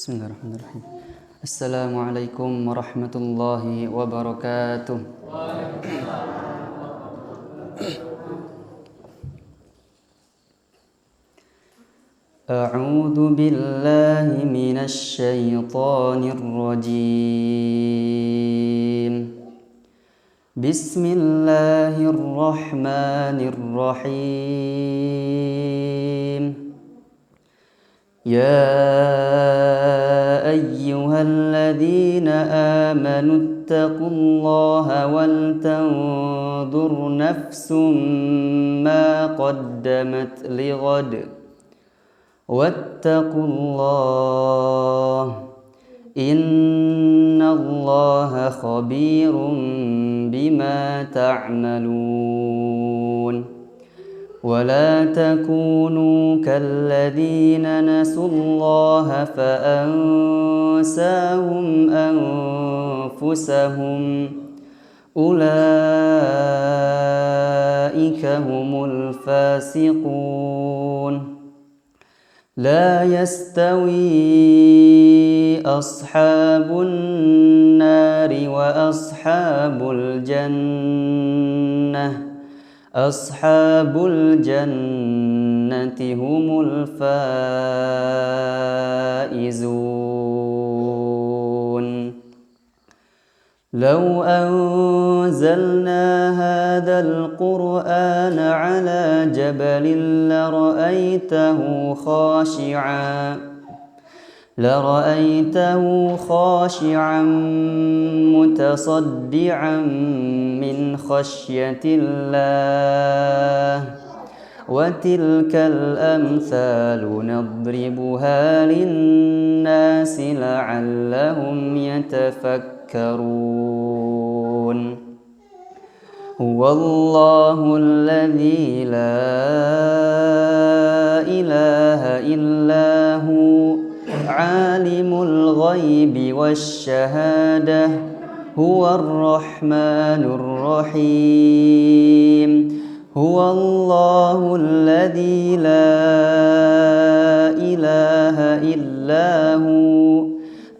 Bismillahirrahmanirrahim. Assalamualaikum warahmatullahi wabarakatuh. A'udzu billahi minasy syaithanir rajim. Bismillahirrahmanirrahim. يا أيها الذين آمنوا اتقوا الله ولتنظر نفس ما قدمت لغد واتقوا الله إن الله خبير بما تعملون ولا تكونوا كالذين نسوا الله فأنساهم أنفسهم أولئك هم الفاسقون لا يستوي أصحاب النار وأصحاب الجنة أصحاب الجنة هم الفائزون لو أنزلنا هذا القرآن على جبل لرأيته خاشعا متصدعا من خشية الله وتلك الأمثال نضربها للناس لعلهم يتفكرون هو الله الذي لا إله إلا هو عالم الغيب والشهادة هو الرحمن الرحيم هو الله الذي لا إله إلا هو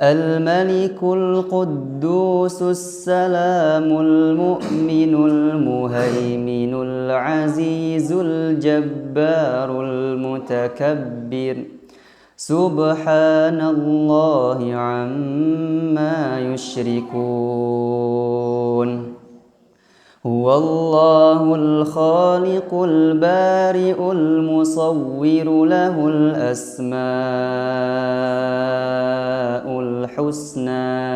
الملك القدوس السلام المؤمن المهيمن العزيز الجبار المتكبر سبحان الله عما يشركون هو الله الخالق البارئ المصور له الأسماء الحسنى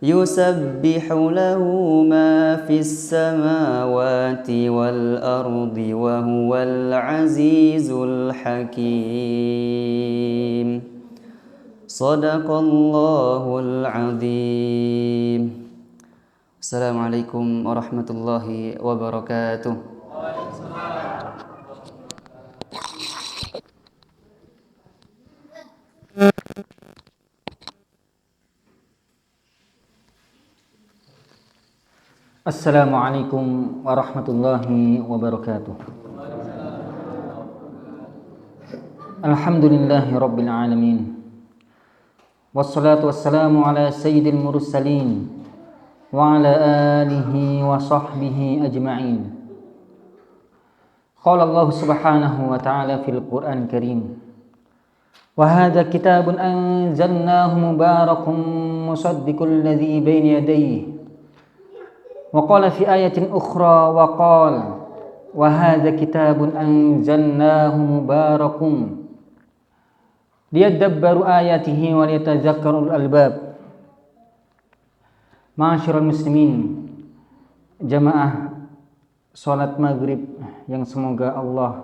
يسبح له ما في السماوات والأرض وهو العزيز الحكيم صدق الله العظيم. Assalamualaikum warahmatullahi wabarakatuh. Assalamualaikum warahmatullahi wabarakatuh. Alhamdulillahi rabbil alamin. Wassalatu wassalamu ala sayyidil mursalin wa ala alihi wa sahbihi ajma'in. Qala Allah subhanahu wa ta'ala fil Qur'an karim. Wa hadha kitabun anzalnahu mubarakun musaddiqul ladzi bayna yadayhi. وقال في آية أخرى وقال وهذا كتاب أنزلناه مبارك ليدبروا آياته وليتذكروا الألباب. Ma'asyiral muslimin, jamaah salat maghrib yang semoga Allah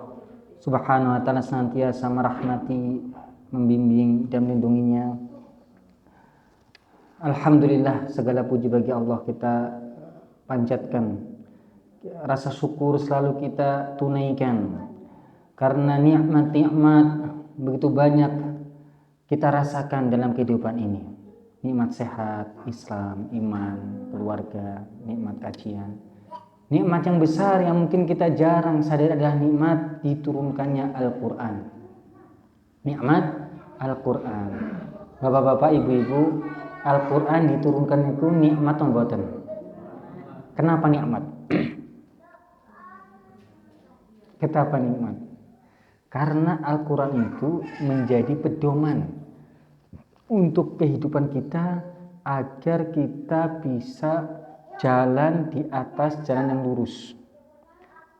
subhanahu wa ta'ala senantiasa merahmati, membimbing dan melindunginya. Alhamdulillah, segala puji bagi Allah kita panjatkan, rasa syukur selalu kita tunaikan karena nikmat-nikmat begitu banyak kita rasakan dalam kehidupan ini. Nikmat sehat, Islam, iman, keluarga, nikmat kajian, Nikmat yang besar yang mungkin kita jarang sadar adalah nikmat diturunkannya Al-Quran. Nikmat Al-Quran. Bapak-bapak, ibu-ibu, Al-Quran diturunkan itu nikmat atau mboten? Kenapa nikmat? Kenapa nikmat? Karena Al-Quran itu menjadi pedoman untuk kehidupan kita agar kita bisa jalan di atas jalan yang lurus,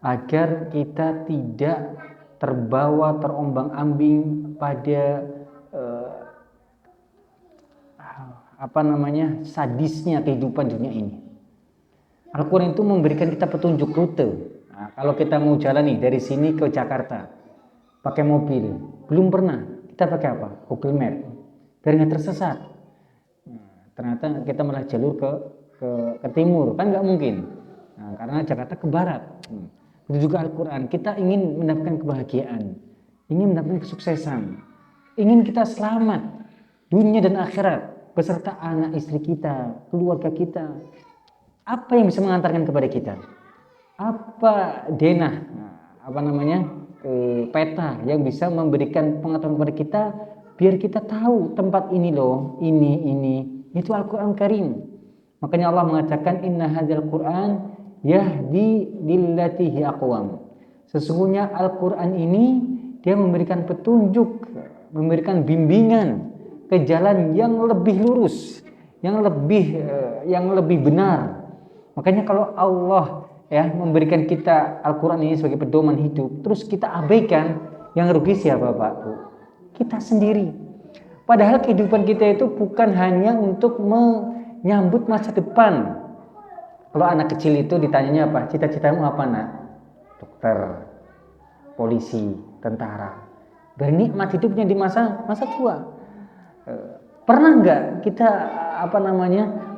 agar kita tidak terbawa terombang-ambing pada sadisnya kehidupan dunia ini. Al-Quran itu memberikan kita petunjuk rute. Nah, kalau kita mau jalan nih dari sini ke Jakarta pakai mobil, belum pernah, kita pakai apa? Google Map, biar nggak tersesat. Ternyata kita malah jalur ke timur, kan nggak mungkin. Nah, karena Jakarta ke barat. Itu juga Al-Quran. Kita ingin mendapatkan kebahagiaan, ingin mendapatkan kesuksesan, ingin kita selamat dunia dan akhirat beserta anak istri kita, keluarga kita. Apa yang bisa mengantarkan kepada kita? Apa denah? Peta yang bisa memberikan pengetahuan kepada kita biar kita tahu tempat ini loh, ini itu Al-Quran Karim. Makanya Allah mengatakan inna hadzal Quran yahdi lillati hi aqwam. Sesungguhnya Al-Quran ini dia memberikan petunjuk, memberikan bimbingan ke jalan yang lebih lurus, yang lebih benar. Makanya kalau Allah memberikan kita Al-Quran ini sebagai pedoman hidup, terus kita abaikan, yang rugi siapa Pak Bu? Kita sendiri. Padahal kehidupan kita itu bukan hanya untuk menyambut masa depan. Kalau anak kecil itu ditanyanya apa? Cita-citamu apa nak? Dokter, polisi, tentara. Biar nikmat hidupnya di masa tua. Pernah nggak kita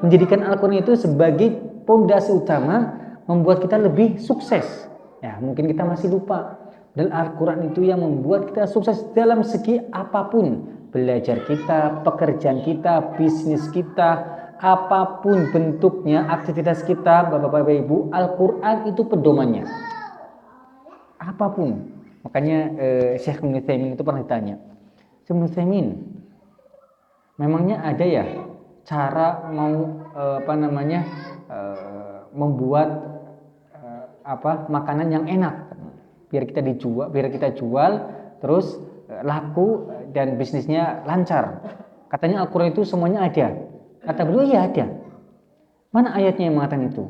menjadikan Al-Quran itu sebagai pondasi utama membuat kita lebih sukses? Ya, mungkin kita masih lupa. Dan Al-Quran itu yang membuat kita sukses dalam segi apapun. Belajar kita, pekerjaan kita, bisnis kita, apapun bentuknya, aktivitas kita, Bapak-Bapak Ibu, Al-Quran itu pedomannya. Apapun. Makanya Syekh Ibnu Utsaimin itu pernah ditanya, Syekh Ibnu Utsaimin, memangnya ada ya cara membuat makanan yang enak biar kita jual terus laku dan bisnisnya lancar. Katanya Al-Quran itu semuanya ada. Kata beliau, iya ada. Mana ayatnya yang mengatakan itu?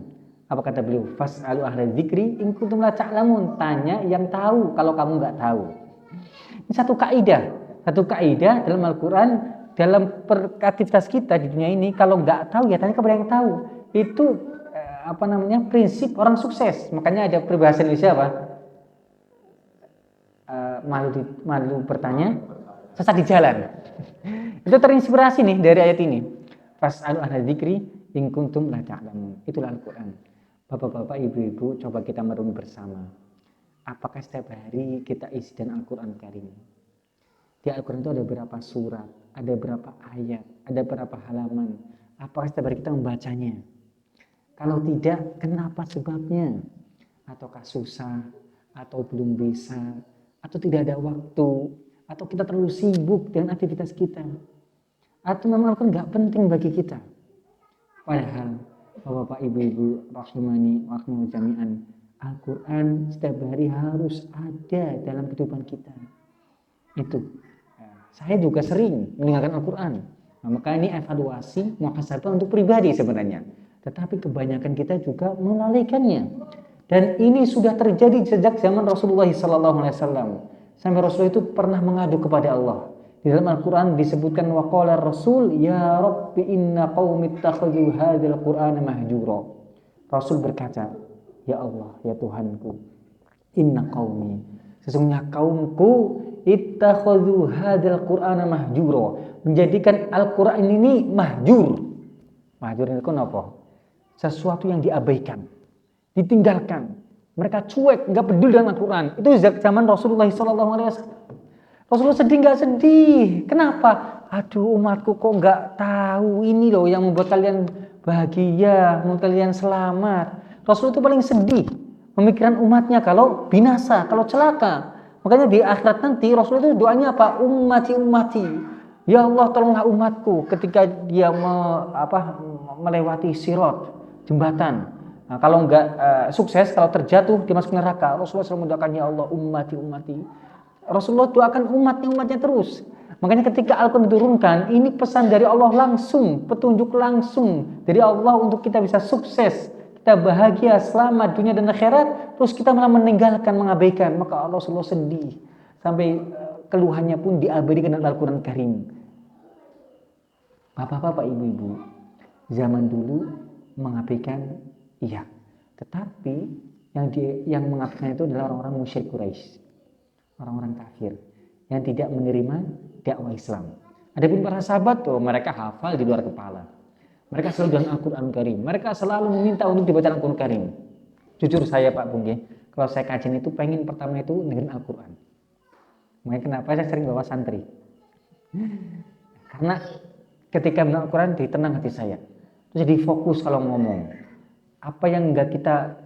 Apa kata beliau? Fas'alu ahla dzikri in kuntum la ta'lamun. Tanya yang tahu kalau kamu nggak tahu. Ini satu kaidah dalam Al-Quran, dalam aktivitas kita di dunia ini. Kalau nggak tahu ya tanya kepada yang tahu. Itu prinsip orang sukses. Makanya ada peribahasa Indonesia apa? Malu bertanya, sesat di jalan. Itu terinspirasi nih dari ayat ini. Fas'alu ahla dzikri in kuntum la ta'lamun. Itulah Al-Quran. Bapak-bapak, ibu-ibu, coba kita merenung bersama. Apakah setiap hari kita isi dengan Al-Quran Karim? Di Al-Quran itu ada berapa surat, ada berapa ayat, ada berapa halaman. Apakah setiap hari kita membacanya? Kalau tidak, kenapa sebabnya? Ataukah susah, atau belum bisa, atau tidak ada waktu, atau kita terlalu sibuk dengan aktivitas kita, atau memang Al-Quran nggak penting bagi kita. Padahal Bapak ibu-ibu rahimani wa rahimakumullah jami'an, Al-Quran setiap hari harus ada dalam kehidupan kita. Itu saya juga sering mendengarkan Al-Quran. Nah, maka ini evaluasi muhasabah untuk pribadi sebenarnya. Tetapi kebanyakan kita juga melalaikannya. Dan ini sudah terjadi sejak zaman Rasulullah SAW. Sampai Rasulullah itu pernah mengadu kepada Allah. Di dalam Al-Quran disebutkan waqala Rasul, ya Rabbi inna qaumi ittakhadhu hadzal Qur'ana mahjura. Rasul berkata, ya Allah, ya Tuhanku, inna qaumi, sesungguhnya kaumku ittakhadhu hadzal Qur'ana mahjura, menjadikan Al-Quran ini mahjur. Mahjur itu apa? Sesuatu yang diabaikan, ditinggalkan. Mereka cuek, nggak peduli dengan Al-Quran. Itu zaman Rasulullah SAW. Rasulullah sedih nggak sedih? Kenapa? Aduh, umatku kok nggak tahu ini loh yang membuat kalian bahagia, membuat kalian selamat. Rasul itu paling sedih memikirkan umatnya kalau binasa, kalau celaka. Makanya di akhirat nanti Rasul itu doanya apa? Ummati, ummati. Ya Allah, tolonglah umatku ketika dia melewati sirat, jembatan. Nah, kalau enggak sukses, kalau terjatuh dia masuk neraka, Rasulullah SAW mendoakan, ya Allah, ummati, ummati. Rasulullah doakan umatnya terus. Makanya ketika Al-Quran diturunkan, ini pesan dari Allah langsung, petunjuk langsung dari Allah untuk kita bisa sukses, kita bahagia, selamat dunia dan akhirat. Terus kita malah meninggalkan, mengabaikan, maka Rasulullah sedih sampai keluhannya pun diabadikan dalam Al-Quran Karim. Bapak-bapak, ibu-ibu, zaman dulu mengabaikan, iya, tetapi yang mengabaikan itu adalah orang-orang musyrik Quraisy, orang-orang kafir yang tidak menerima dakwah Islam. Adapun para sahabat tuh, mereka hafal di luar kepala. Mereka selalu dengan Al-Quran Karim. Mereka selalu meminta untuk dibaca Al-Quran Karim. Jujur saya Pak Bung, kalau saya kajian itu pengen pertama itu dengan Al-Quran. Makanya kenapa saya sering bawa santri. Karena ketika mendengar Al-Quran ditenang hati saya. Terus jadi fokus kalau ngomong. Apa yang enggak kita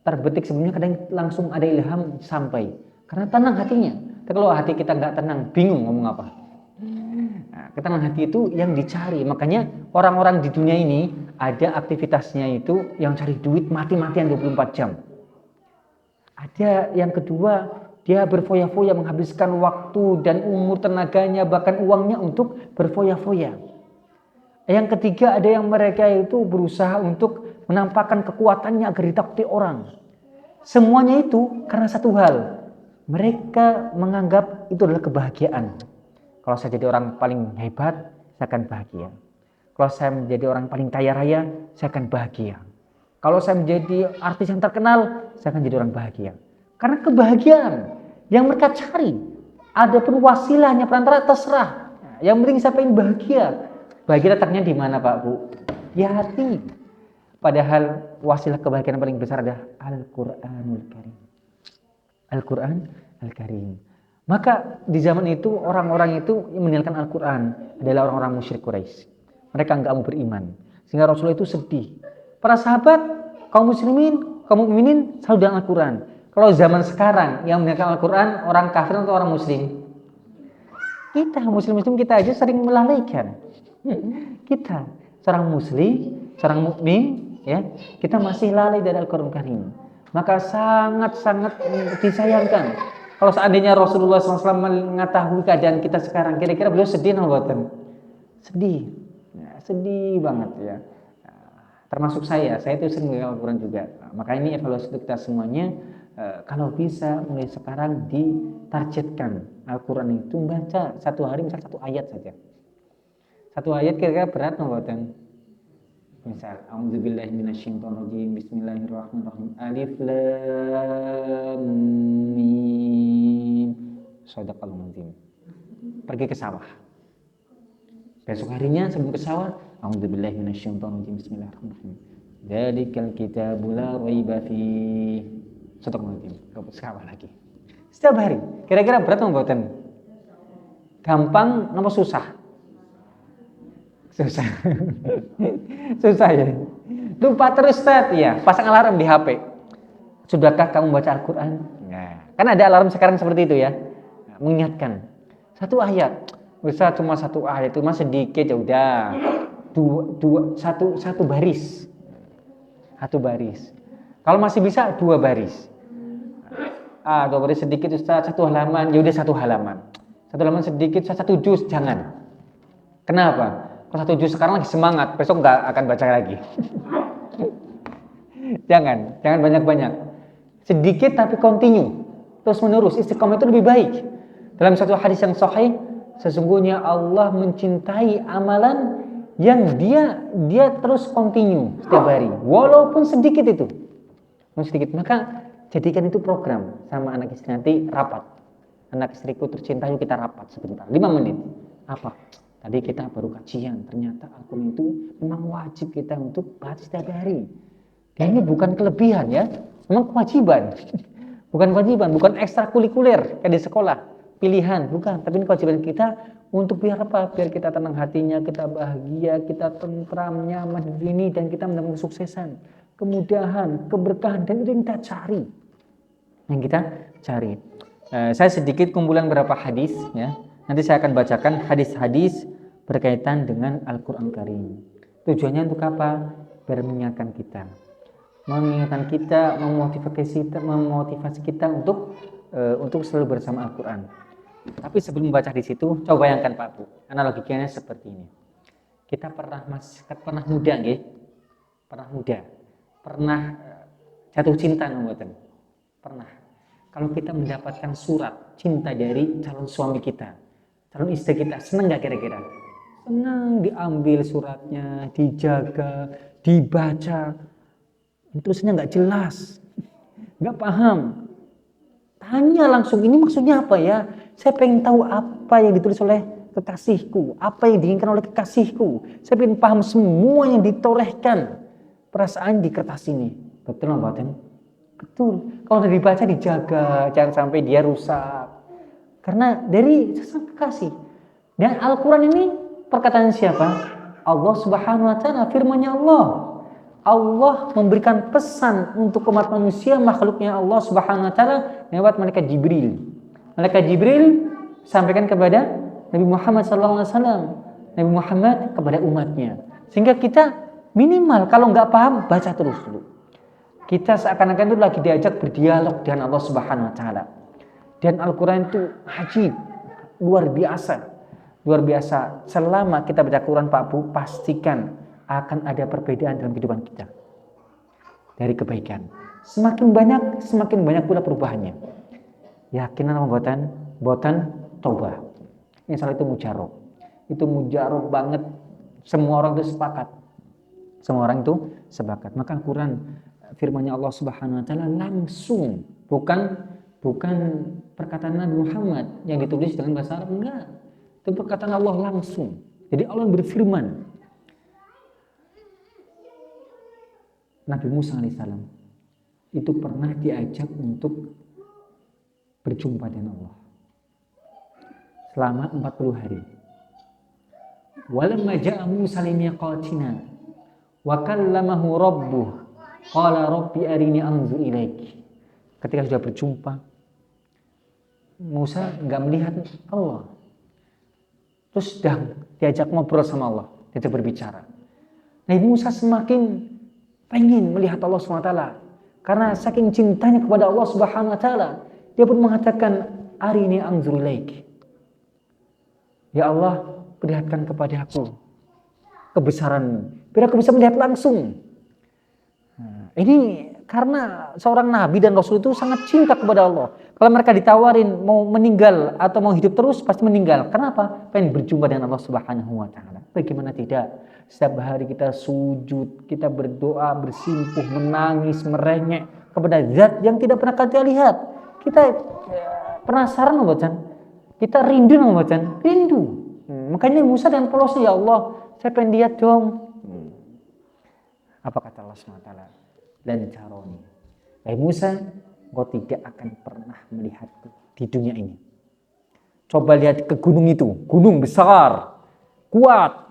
terbetik sebelumnya kadang langsung ada ilham sampai. Karena tenang hatinya. Tapi kalau hati kita enggak tenang, bingung ngomong apa. Nah, ketenangan hati itu yang dicari. Makanya orang-orang di dunia ini ada aktivitasnya itu yang cari duit mati-matian 24 jam. Ada yang kedua, dia berfoya-foya menghabiskan waktu dan umur tenaganya bahkan uangnya untuk berfoya-foya. Yang ketiga, ada yang mereka itu berusaha untuk menampakkan kekuatannya agar ditakuti orang. Semuanya itu karena satu hal. Mereka menganggap itu adalah kebahagiaan. Kalau saya jadi orang paling hebat, saya akan bahagia. Kalau saya menjadi orang paling kaya raya, saya akan bahagia. Kalau saya menjadi artis yang terkenal, saya akan jadi orang bahagia. Karena kebahagiaan yang mereka cari. Adapun wasilahnya perantara terserah. Yang penting saya pengen bahagia. Bahagia letaknya di mana Pak Bu? Di hati. Padahal wasilah kebahagiaan paling besar adalah Al-Quranul Karim. Al-Quran Al-Karim. Maka di zaman itu orang-orang itu yang meninggalkan Al-Quran adalah orang-orang musyrik Quraisy. Mereka enggak mau beriman. Sehingga Rasulullah itu sedih. Para sahabat, kaum muslimin, kaum mukminin selalu dengan Al-Quran. Kalau zaman sekarang yang meninggalkan Al-Quran, orang kafir atau orang muslim? Kita, muslim-muslim kita aja sering melalaikan. Kita, seorang muslim, seorang mukmin, ya, kita masih lalai dari Al-Quran Karim. Maka sangat-sangat disayangkan kalau seandainya Rasulullah SAW mengetahui keadaan kita sekarang, kira-kira beliau sedih atau bukan? Sedih, ya, sedih banget ya. Termasuk saya itu sering mengenal Al-Quran juga. Maka ini evaluasi untuk kita semuanya. Kalau bisa mulai sekarang ditargetkan Al-Quran itu baca satu hari misal satu ayat saja. Satu ayat kira-kira berat atau bukan? Misal, A'udzubillahi minasyaitonirrajim, Bismillahirrahmanirrahim, Alif Lam Mim, Shadaqallahul Azim. Pergi ke sawah. Besok harinya sebelum ke sawah, A'udzubillahi minasyaitonirrajim, Bismillahirrahmanirrahim. Dzalikal kitabu la raiba fihi. Shadaqallahul Azim. Ke sawah lagi. Setiap hari. Kira-kira berat atau bukan? Gampang apa susah? Susah. Susah ya. Lupa terus Ustaz, ya. Pasang alarm di HP. Sudahkah kamu baca Al-Quran? Nah, kan ada alarm sekarang seperti itu ya. Nah, mengingatkan. Satu ayat. Ustaz cuma satu ayat itu masih sedikit ya udah. Satu baris. Satu baris. Kalau masih bisa 2 baris. 2 baris sedikit Ustaz, 1 halaman. Ya udah 1 halaman. 1 halaman sedikit, 1 juz jangan. Kenapa? Kalau 1 juz sekarang lagi semangat, besok nggak akan baca lagi. jangan banyak-banyak. Sedikit tapi continue, terus menerus. Istiqomah itu lebih baik. Dalam satu hadis yang sahih, sesungguhnya Allah mencintai amalan yang dia terus continue setiap hari, walaupun sedikit itu. Sedikit, maka jadikan itu program sama anak istri nanti rapat. Anak istriku tercinta, yuk kita rapat sebentar, 5 menit. Apa? Tadi kita baru kajian, ternyata Al-Quran itu memang wajib kita untuk baca setiap hari. Dan ini bukan kelebihan ya, memang kewajiban. Bukan kewajiban, bukan ekstrakurikuler kayak di sekolah, pilihan, bukan. Tapi ini kewajiban kita untuk biar apa? Biar kita tenang hatinya, kita bahagia, kita tentram, nyaman di sini, dan kita mendapatkan kesuksesan, kemudahan, keberkahan, dan itu yang kita cari. Saya sedikit kumpulan beberapa hadis ya. Nanti saya akan bacakan hadis-hadis berkaitan dengan Al-Quran Karim. Tujuannya untuk apa? Biar mengingatkan kita, memotivasi kita untuk selalu bersama Al-Quran. Tapi sebelum membaca di situ, coba bayangkan Pak Bu, analoginya seperti ini. Kita pernah muda, nggih? Pernah jatuh cinta mboten? Pernah. Kalau kita mendapatkan surat cinta dari calon suami kita, calon istri kita, senang nggak kira-kira? Senang, diambil suratnya, dijaga, dibaca. Tulisannya nggak jelas, nggak paham. Tanya langsung, ini maksudnya apa ya? Saya pengen tahu apa yang ditulis oleh kekasihku, apa yang diinginkan oleh kekasihku. Saya pengen paham semua yang ditorehkan perasaan di kertas ini. Betul nggak, Batin? Betul. Kalau udah dibaca dijaga, jangan sampai dia rusak. Karena dari sesama kekasih. Dan Al-Quran ini perkataan siapa? Allah Subhanahu Wa Taala, firman-Nya Allah. Allah memberikan pesan untuk umat manusia, makhluknya Allah Subhanahu Wa Taala lewat malaikat Jibril. Malaikat Jibril sampaikan kepada Nabi Muhammad SAW, Nabi Muhammad kepada umatnya. Sehingga kita minimal kalau nggak paham baca terus dulu. Kita seakan-akan itu lagi diajak berdialog dengan Allah Subhanahu Wa Taala. Dan Al-Quran itu ajib, luar biasa. Selama kita baca Quran Pak Bu, pastikan akan ada perbedaan dalam kehidupan kita dari kebaikan. Semakin banyak pula perubahannya. Yakin apa buatan toba. Ini salah itu mujarab. Itu mujarab banget. Semua orang itu sepakat. Maka Quran firman-Nya Allah Subhanahu Wa Taala langsung, bukan perkataan Nabi Muhammad yang ditulis dengan bahasa Arab, enggak. Itu perkataan Allah langsung. Jadi Allah berfirman. Nabi Musa alaihissalam itu pernah diajak untuk berjumpa dengan Allah selama 40 hari. Walamma ja'a Musa limiqatina wa kallamahu rabbuh qala rabbi arini anzur ilaik. Ketika sudah berjumpa, Musa enggak melihat Allah. Terus sudah diajak ngobrol sama Allah, diajak berbicara. Nabi Musa semakin pengen melihat Allah SWT. Karena saking cintanya kepada Allah Subhanahu Wa Taala, dia pun mengatakan, arini anzur ilaik. Ya Allah, perlihatkan kepada aku kebesaran-Mu, biar aku bisa melihat langsung. Ini karena seorang nabi dan rasul itu sangat cinta kepada Allah. Kalau mereka ditawarin mau meninggal atau mau hidup terus, pasti meninggal. Kenapa? Pengen berjumpa dengan Allah Subhanahu Wa Taala. Bagaimana tidak? Setiap hari kita sujud, kita berdoa, bersimpuh, menangis, merengek kepada zat yang tidak pernah kita lihat. Kita penasaran membaca, kita rindu membaca, rindu. Makanya Musa dan polosnya, ya Allah, saya pengen lihat dong. Apa kata Allah SWT? Dan caroni. Hai Musa, kau tidak akan pernah melihatku di dunia ini. Coba lihat ke gunung itu, gunung besar, kuat.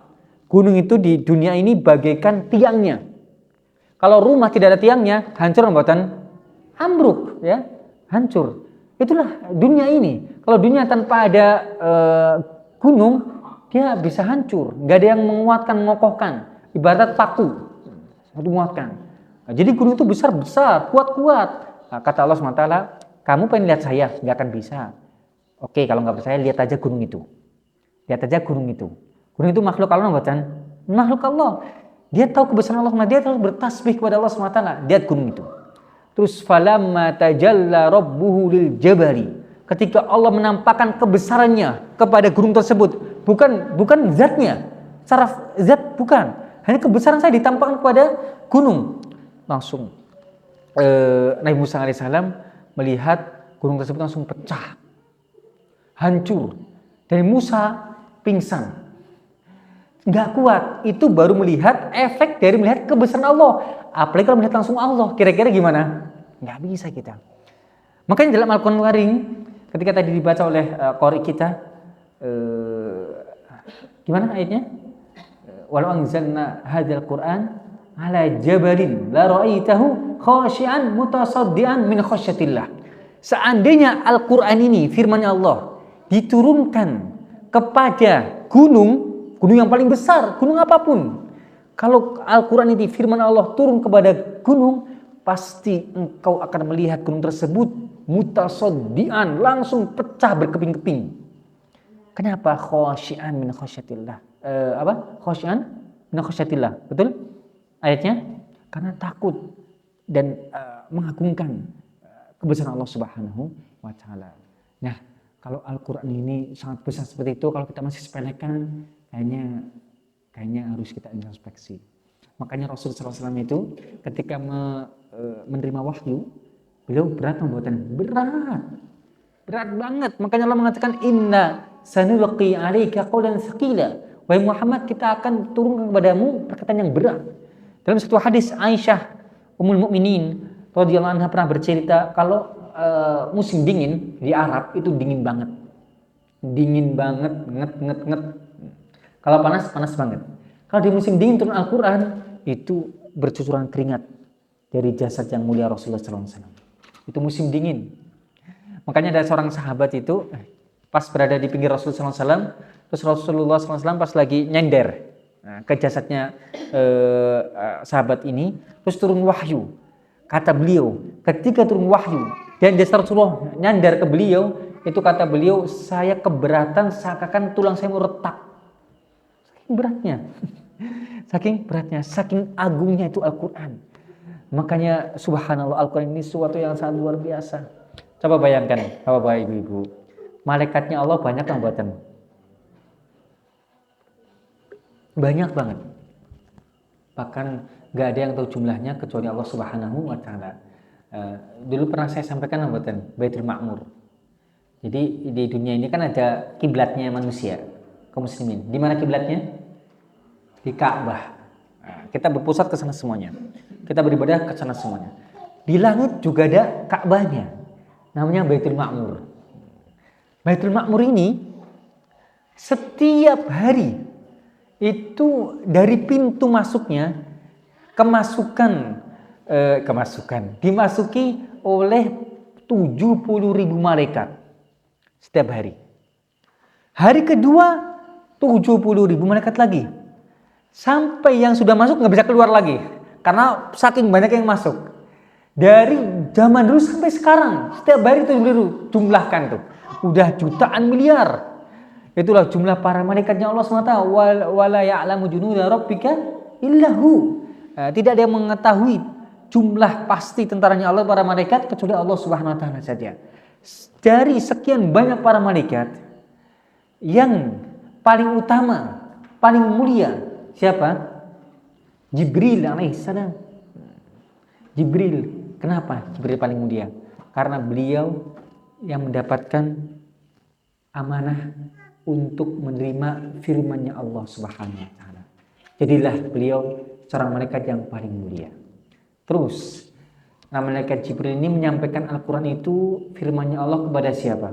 Gunung itu di dunia ini bagaikan tiangnya. Kalau rumah tidak ada tiangnya, hancur pembuatan ambruk, ya, hancur. Itulah dunia ini. Kalau dunia tanpa ada gunung, dia bisa hancur. Gak ada yang menguatkan, mengokohkan. Ibarat paku, menguatkan. Nah, jadi gunung itu besar-besar, kuat-kuat. Nah, kata Allah SWT, kamu pengen lihat saya? Gak akan bisa. Oke, kalau gak percaya, lihat aja gunung itu. Lihat aja gunung itu. Gunung itu makhluk Allah, bacaan. Makhluk Allah. Dia tahu kebesaran Allah, dia terus bertasbih kepada Allah SWT. Lihat gunung itu. Terus falamma tajalla rabbuhu lil jabali. Ketika Allah menampakkan kebesarannya kepada gunung tersebut, bukan zatnya. Secara zat bukan. Hanya kebesaran saya ditampakkan kepada gunung. Langsung Nabi Musa alaihissalam melihat gunung tersebut langsung pecah, hancur. Dan Musa pingsan, nggak kuat. Itu baru melihat efek dari melihat kebesaran Allah. Apalagi kalau melihat langsung Allah, kira-kira gimana? Nggak bisa kita. Makanya dalam Al-Quran Karim, ketika tadi dibaca oleh qori kita, gimana ayatnya? Walau anzalna hadzal Qur'an ala jabalin la ra'aitahu khashi'an mutasaddian min khasyatillah. Seandainya Al-Qur'an ini firman Allah diturunkan kepada gunung yang paling besar, gunung apapun. Kalau Al-Quran ini firman Allah turun kepada gunung, pasti engkau akan melihat gunung tersebut mutasaddian, langsung pecah berkeping-keping. Kenapa? Khasyi'an min khasyatillah. Khasyi'an min khasyatillah. Betul? Ayatnya? Karena takut dan mengagungkan kebesaran Allah Subhanahu wa taala. Nah, kalau Al-Qur'an ini sangat besar seperti itu, kalau kita masih sepelekan, kayaknya harus kita introspeksi. Makanya Rasulullah SAW itu ketika menerima wahyu, beliau berat banget. Makanya Allah mengatakan inna sanulqi 'alaika qawlan tsaqila. Wahai Muhammad, kita akan turun kepadamu perkataan yang berat. Dalam satu hadis Aisyah Ummul Mukminin radhiyallahu anha pernah bercerita kalau musim dingin di Arab itu dingin banget. Nget. Kalau panas banget. Kalau di musim dingin turun Al-Qur'an itu bercucuran keringat dari jasad yang mulia Rasulullah SAW. Itu musim dingin. Makanya ada seorang sahabat itu pas berada di pinggir Rasulullah SAW, terus Rasulullah SAW pas lagi nyender ke jasadnya sahabat ini, terus turun wahyu. Kata beliau, ketika turun wahyu dan jasad Rasulullah nyandar ke beliau, itu kata beliau, saya keberatan seakan tulang saya mau retak. Saking beratnya, saking agungnya itu Al-Quran. Makanya subhanallah, Al-Quran ini sesuatu yang sangat luar biasa. Coba bayangkan, Bapak Ibu, malaikatnya Allah banyak kan buatan? Banyak banget. Bahkan gak ada yang tahu jumlahnya kecuali Allah Subhanahu wa taala. Dulu pernah saya sampaikan buatan Baitul Ma'mur. Jadi di dunia ini kan ada kiblatnya manusia, kaum muslimin. Di mana kiblatnya? Di Ka'bah. Kita berpusat ke sana semuanya. Kita beribadah ke sana semuanya. Di langit juga ada Ka'bahnya. Namanya Baitul Ma'mur. Baitul Ma'mur ini setiap hari itu dari pintu masuknya dimasuki oleh 70.000 malaikat setiap hari. Hari kedua 70.000 malaikat lagi. Sampai yang sudah masuk nggak bisa keluar lagi karena saking banyak yang masuk. Dari zaman dulu sampai sekarang setiap hari itu jumlahkan tuh udah jutaan miliar. Itulah jumlah para malaikatnya Allah SWT. Wala ya'lamu junuda rabbika illahu. Tidak ada yang mengetahui jumlah pasti tentaranya Allah para malaikat kecuali Allah Subhanahu wa taala saja. Dari sekian banyak para malaikat, yang paling utama, paling mulia siapa? Jibril alaihissalam. Jibril. Kenapa Jibril paling mulia? Karena beliau yang mendapatkan amanah untuk menerima firman-Nya Allah Subhanahu wa taala. Jadilah beliau seorang malaikat yang paling mulia. Terus, malaikat Jibril ini menyampaikan Al-Qur'an itu firman-Nya Allah kepada siapa?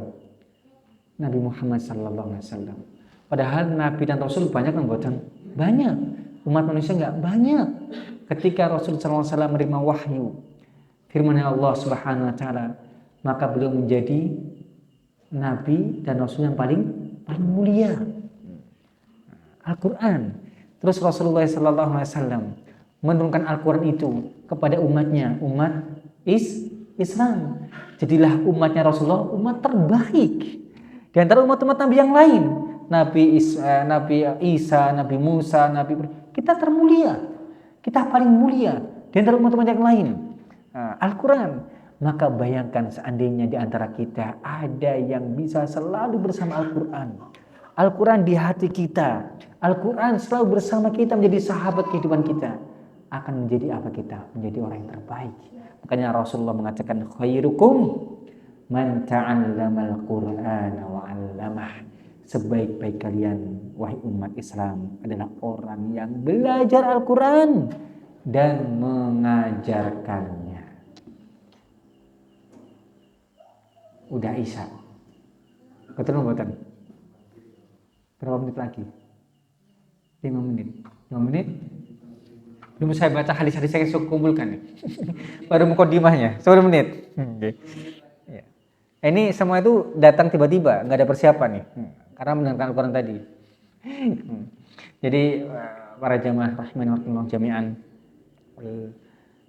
Nabi Muhammad sallallahu alaihi wasallam. Padahal nabi dan rasul banyak kan buatan? Banyak. Umat manusia enggak banyak. Ketika Rasul sallallahu alaihi wasallam menerima wahyu firman-Nya Allah Subhanahu wa taala, maka beliau menjadi nabi dan rasul yang paling mulia. Al-Quran. Terus Rasulullah SAW menurunkan Al-Quran itu kepada umatnya, umat Islam. Jadilah umatnya Rasulullah umat terbaik di antara umat-umat Nabi yang lain. Nabi Isa, Nabi Musa, kita termulia. Kita paling mulia di antara umat-umat yang lain. Al-Quran. Maka bayangkan seandainya di antara kita ada yang bisa selalu bersama Al-Quran. Al-Quran di hati kita. Al-Quran selalu bersama kita menjadi sahabat kehidupan kita. Akan menjadi apa kita? Menjadi orang yang terbaik. Makanya Rasulullah mengatakan khairukum man ta'allamal Qur'ana wa 'allamah. Sebaik-baik kalian wahai umat Islam adalah orang yang belajar Al-Quran dan mengajarkannya. Udah Isya. Betul buatan? Berapa menit lagi? 5 menit. 5 menit? Belum saya baca hadis-hadis saya kumpulkan nih. Baru mukadimahnya 10 menit. Okay. Ya. Ini semua itu datang tiba-tiba, nggak ada persiapan nih. karena mendengarkan Al-Quran tadi. Jadi para jamaah rahimani wa rahimakumullah jami'an,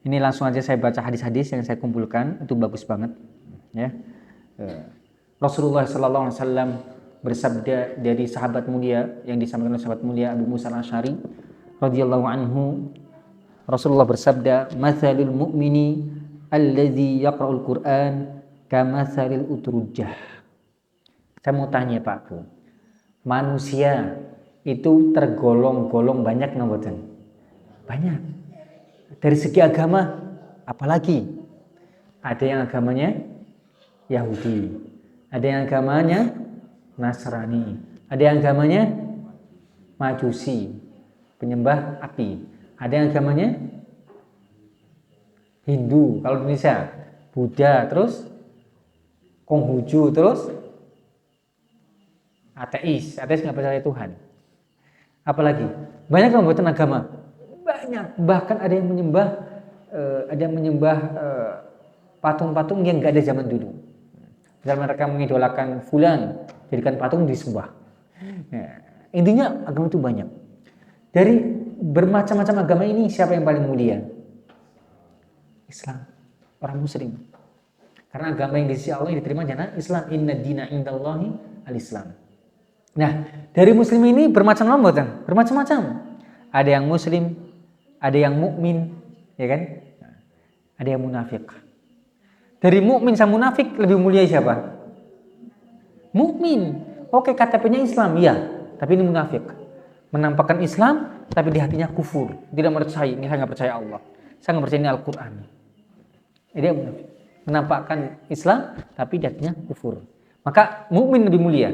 ini langsung aja saya baca hadis-hadis yang saya kumpulkan, itu bagus banget ya. Rasulullah sallallahu alaihi wasallam bersabda dari sahabat mulia yang disampaikan oleh sahabat mulia Abu Musa al-Asy'ari radhiyallahu anhu. Rasulullah bersabda, "Matsalul mu'mini alladzi yaqra'ul Qur'an kamatsalil utrujah." Saya mau tanya Pak Bu, manusia itu tergolong-golong banyak nggak mboten? Banyak. Dari segi agama, apalagi ada yang agamanya Yahudi, ada yang agamanya Nasrani, ada yang agamanya Majusi, penyembah api, ada yang agamanya Hindu, kalau Indonesia Buddha, terus Konghucu, terus ateis nggak percaya Tuhan. Apalagi banyak yang membuat agama, banyak, bahkan ada yang menyembah patung-patung yang nggak ada zaman dulu. Misalnya mereka mengidolakan fulan, jadikan patung disembah. Intinya agama itu banyak. Dari bermacam-macam agama ini siapa yang paling mulia? Islam, orang Muslim. Karena agama yang di sisi Allah yang diterima adalah Islam. Inna dina indallahi al-Islam. Nah, dari Muslim ini bermacam-macam, bermacam-macam. Ada yang Muslim, ada yang mukmin, ya kan? Ada yang munafik. Dari mukmin sama munafik lebih mulia siapa? Mukmin. Oke, KTP-nya Islam, ya, tapi ini munafik. Menampakkan Islam, tapi di hatinya kufur. Tidak percaya, ini saya nggak percaya Allah. Saya nggak percaya ini Al-Quran. Dia munafik. Menampakkan Islam, tapi di hatinya kufur. Maka mukmin lebih mulia.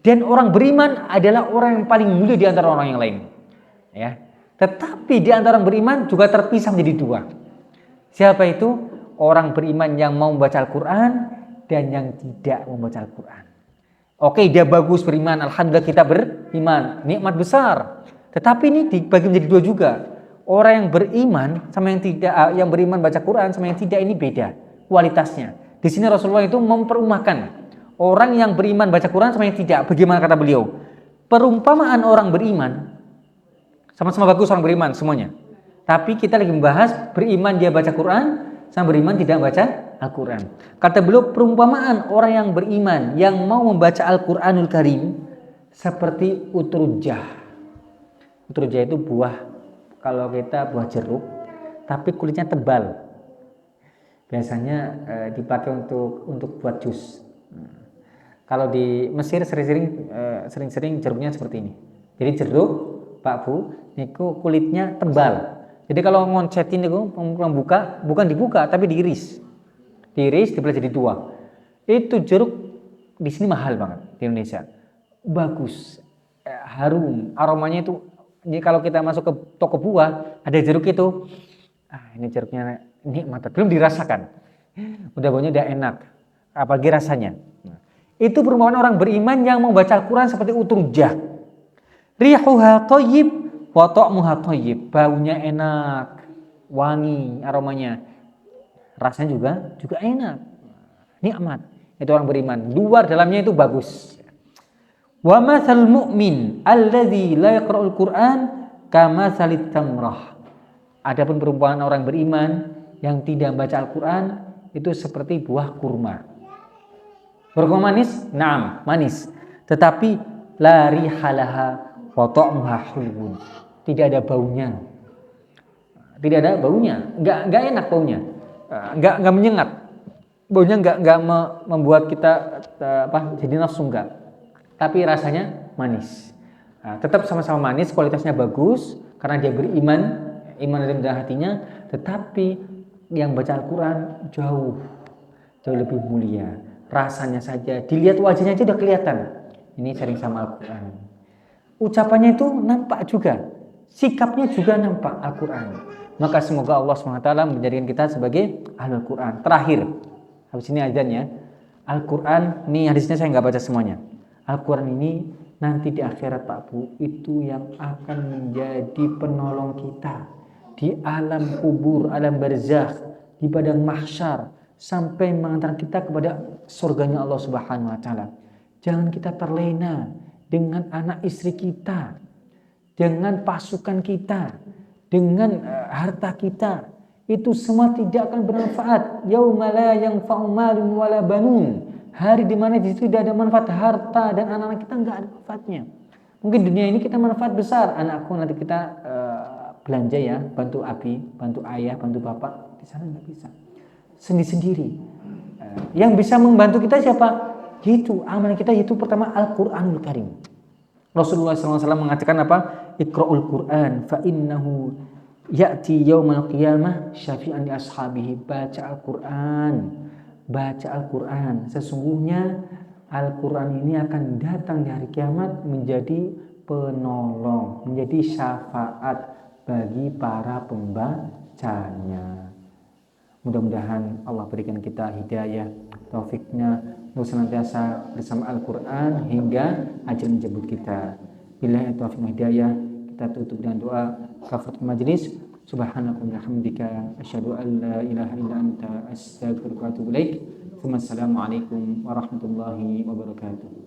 Dan orang beriman adalah orang yang paling mulia di antara orang yang lain. Ya. Tetapi di antara orang beriman juga terpisah menjadi dua. Siapa itu? Orang beriman yang mau membaca Al-Quran dan yang tidak membaca Al-Quran. Oke, dia bagus beriman, alhamdulillah kita beriman, nikmat besar. Tetapi ini dibagi menjadi dua juga. Orang yang beriman sama yang tidak, yang beriman baca Quran sama yang tidak, ini beda kualitasnya. Di sini Rasulullah itu memperumpamakan orang yang beriman baca Quran sama yang tidak. Bagaimana kata beliau? Perumpamaan orang beriman sama-sama bagus orang beriman semuanya. Tapi kita lagi membahas beriman dia baca Quran sama beriman tidak baca Al-Quran. Kata beliau, perumpamaan orang yang beriman yang mau membaca Al-Quranul Karim seperti utrujah. Utrujah itu buah, kalau kita buah jeruk, tapi kulitnya tebal. Biasanya dipakai untuk buat jus. Kalau di Mesir sering-sering jeruknya seperti ini. Jadi jeruk, Pak Bu, niku kulitnya tebal. Jadi kalau ngoncetin itu membuka, bukan dibuka tapi diiris. Diiris dibelah jadi dua. Itu jeruk di sini mahal banget di Indonesia. Bagus, harum, aromanya itu. Jadi kalau kita masuk ke toko buah, ada jeruk itu. Ini jeruknya nikmat, belum dirasakan. Udah baunya udah enak. Apalagi rasanya. Itu perumpamaan orang beriman yang membaca Al-Quran seperti utrujah. Rihuha thayyib wa ta'muha thayyib. Baunya enak, wangi aromanya. Rasanya juga enak. Nikmat. Itu orang beriman. Luar dalamnya itu bagus. Wa matsal mu'min alladzi la yaqra'ul Qur'an kamatsalit tamrah. Adapun perumpamaan orang beriman yang tidak membaca Al-Quran itu seperti buah kurma. Berkurma manis? Naam, manis. Tetapi la rihalaha wa ta'muha hulwun. Tidak ada baunya. Tidak ada baunya. Enggak enak baunya. Enggak menyengat. Baunya enggak membuat kita jadi nafsu enggak. Tapi rasanya manis. Tetap sama-sama manis, kualitasnya bagus karena dia beriman, iman ada dalam hatinya, tetapi yang baca Al-Quran jauh lebih mulia. Rasanya saja, dilihat wajahnya aja udah kelihatan. Ini sering sama Al-Quran. Ucapannya itu nampak juga, sikapnya juga nampak Al-Quran. Maka semoga Allah SWT menjadikan kita sebagai Ahlul Quran. Terakhir, habis ini azannya, Al-Quran, ini hadisnya saya nggak baca semuanya. Al-Quran ini nanti di akhirat Pak Bu, itu yang akan menjadi penolong kita di alam kubur, alam barzakh, di padang mahsyar, sampai mengantar kita kepada surganya Allah Subhanahu wa taala. Jangan kita terlena, dengan anak istri kita, dengan pasukan kita, dengan harta kita, itu semua tidak akan bermanfaat. Yauma la yanfa'u malun wala banun. Hari di mana di situ tidak ada manfaat harta dan anak-anak kita nggak ada manfaatnya. Mungkin dunia ini kita manfaat besar, anakku nanti kita belanja ya, bantu abi, bantu ayah, bantu bapak. Di sana nggak bisa, sendiri-sendiri. Yang bisa membantu kita siapa? Itu amal kita, yaitu pertama Al-Quranul Karim. Rasulullah SAW mengatakan apa? Iqra'ul Quran fa innahu ya'ti yaumal qiyamah syafi'an li ashabihi. Baca Al-Quran, baca Al-Quran. Sesungguhnya Al-Quran ini akan datang di hari kiamat menjadi penolong, menjadi syafaat bagi para pembacanya. Mudah-mudahan Allah berikan kita hidayah, taufiknya untuk senantiasa bersama Al-Quran hingga ajal menjemput kita. Billahi taufiq wal hidayah. Kita tutup dengan doa kafaratul majlis. Subhanaka wa bihamdika asyhadu an la ilaha illa anta astaghfiruka wa atubu ilaik. Wassalamualaikum warahmatullahi wabarakatuh.